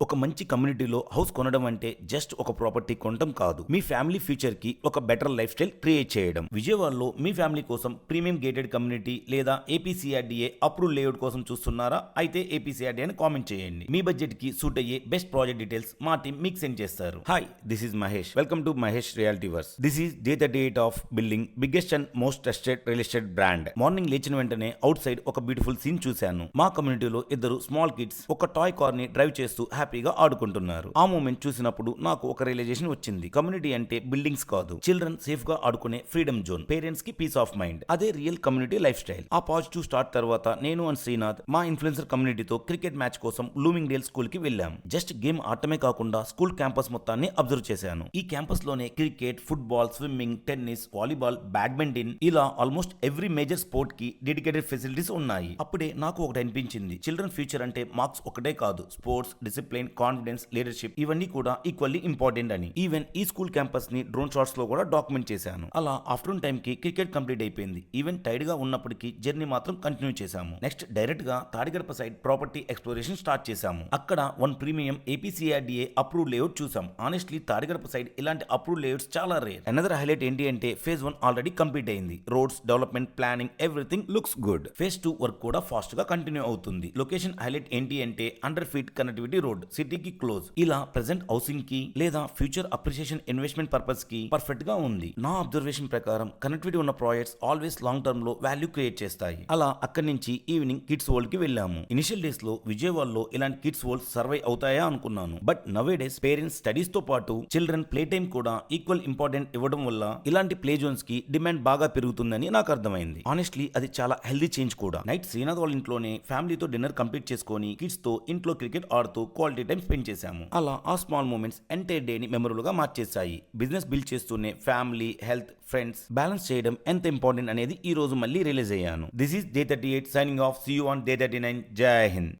ఒక మంచి కమ్యూనిటీలో హౌస్ కొనడం అంటే జస్ట్ ఒక ప్రాపర్టీ కొనడం కాదు, మీ ఫ్యామిలీ ఫ్యూచర్ కి ఒక బెటర్ లైఫ్ స్టైల్ క్రియేట్ చేయడం. విజయవాడలో మీ ఫ్యామిలీ కోసం ప్రీమియం గేటెడ్ కమ్యూనిటీ లేదా ఏపీసీఆర్డీఏ అప్రూవ్ లేఅవుట్ కోసం చూస్తున్నారా? అయితే ఏపీసీఆర్డీ అని కామెంట్ చేయండి. మీ బడ్జెట్ కి సూట్ అయ్యే బెస్ట్ ప్రాజెక్ట్ డీటెయిల్స్ మా టీం మీకు సెండ్ చేస్తారు. Hi, this is Mahesh. Welcome to Mahesh reality verse. This is day 38 of building biggest and most trusted real estate brand. Morning లేచిన వెంటనే అవుట్ సైడ్ ఒక బ్యూటిఫుల్ సీన్ చూశాను. మా కమ్యూనిటీలో ఇద్దరు స్మాల్ కిడ్స్ ఒక టాయ్ కార్ ని డ్రైవ్ చేస్తూ హ్యాపీగా ఆడుకుంటున్నారు. ఆ మూమెంట్ చూసినప్పుడు నాకు ఒక రియలైజేషన్ వచ్చింది. కమ్యూనిటీ అంటే బిల్డింగ్స్ కాదు, చిల్డ్రన్ సేఫ్ గా ఆడుకునే ఫ్రీడమ్ జోన్, పేరెంట్స్ కి పీస్ ఆఫ్ మైండ్. అదే రియల్ కమ్యూనిటీ లైఫ్ స్టైల్. ఆ పాజిటివ్ స్టార్ట్ తర్వాత నేను అండ్ శ్రీనాథ్ మా ఇన్ఫ్లుయెన్సర్ కమ్యూనిటీతో క్రికెట్ మ్యాచ్ కోసం బ్లూమింగ్ డేల్ స్కూల్ కి వెళ్ళాం. జస్ట్ గేమ్ ఆడటమే కాకుండా స్కూల్ క్యాంపస్ మొత్తాన్ని అబ్జర్వ్ చేశాను. ఈ క్యాంపస్ లోనే cricket, football, swimming, tennis, volleyball, badminton ఇలా ఆల్మోస్ట్ ఎవ్రీ మేజర్ స్పోర్ట్ కి డెడికేటెడ్ ఫెసిలిటీస్ ఉన్నాయి. అప్పుడే నాకు ఒకటి అనిపించింది, చిల్డ్రన్ ఫ్యూచర్ అంటే మార్క్స్ ఒకటే కాదు, స్పోర్ట్స్, డిసిప్లిన్, కాన్ఫిడెన్స్, లీడర్షిప్ ఇవన్నీ కూడా ఈక్వల్లీ ఇంపార్టెంట్ అని. ఈవెన్ ఈ స్కూల్ క్యాంపస్ ని డ్రోన్ షాట్స్ లో కూడా డాక్యుమెంట్ చేశాను. అలా ఆఫ్టర్నూన్ టైం కి క్రికెట్ కంప్లీట్ అయిపోయింది. ఈవెన్ టైర్డ్ గా ఉన్నప్పటికీ జర్నీ మాత్రం కంటిన్యూ చేశాము. నెక్స్ట్ డైరెక్ట్ గా Tadigadapa side property exploration start చేశాము. అక్కడ one premium APCRDA approve layout చూసాం. ఆనెస్ట్లీ తాడిగడప సైడ్ ఇలాంటి అప్రూవ్ లేఅవుట్స్ చాలా రేర్. అనదర్ హైలైట్ ఏంటి అంటే ఫేజ్ 1 ఆల్రెడీ కంప్లీట్ అయింది. Roads, development, planning, everything looks good. Phase 2 work కూడా ఫాస్ట్ గా కంటిన్యూ అవుతుంది. లొకేషన్ హైలైట్ ఏంటి అంటే 100 feet కనెక్టివిటీ రోడ్, సిటీకి క్లోజ్. ఇలా ప్రెసెంట్ హౌసింగ్ కి లేదా ఫ్యూచర్ అప్రిషియేషన్ ఇన్వెస్ట్మెంట్ పర్పస్ కి పర్ఫెక్ట్ గా ఉంది. నా అబ్జర్వేషన్ ప్రకారం కనెక్టివిటీ ఉన్న ప్రాజెక్ట్స్ ఆల్వేస్ లాంగ్ టర్మ్ లో వాల్యూ క్రియేట్ చేస్తాయి. అలా అక్కడి నుంచి ఈవినింగ్ కిడ్స్ వరల్డ్ కి వెళ్ళాము. ఇనిషియల్ డేస్ లో విజయవాడలో ఇలాంటి కిడ్స్ వరల్డ్ సర్వై అవుతాయా అనుకున్నాను. బట్ నవే డేస్ పేరెంట్స్ స్టడీస్ తో పాటు చిల్డ్రన్ ప్లే టైం కూడా ఈక్వల్ ఇంపార్టెంట్ ఇవ్వడం వల్ల ఇలాంటి ప్లే జోన్స్ కి డిమాండ్ బాగా పెరుగుతుందని నాకు అర్థమైంది. ఆనెస్ట్లీ అది చాలా హెల్దీ చేంజ్ కూడా. నైట్ శ్రీనాథ్ వాళ్ళ ఇంట్లోనే ఫ్యామిలీతో డిన్నర్ కంప్లీట్ చేసుకొని కిడ్స్ తో ఇంట్లో క్రికెట్ ఆడుతూ క్వాలిటీ టైం స్పెండ్ చేశాము. అలా ఆ స్మాల్ మూమెంట్స్ ఎంటైర్ డే ని మెమరబుల్ గా మార్చేశాయి. బిజినెస్ బిల్డ్ చేస్తూనే ఫ్యామిలీ, హెల్త్, ఫ్రెండ్స్ బ్యాలెన్స్ చేయడం ఎంత ఇంపార్టెంట్ అనేది ఈ రోజు మళ్ళీ రిలీజ్ అయ్యాను. This is day 38 signing off. See you on day 39. జై హింద్.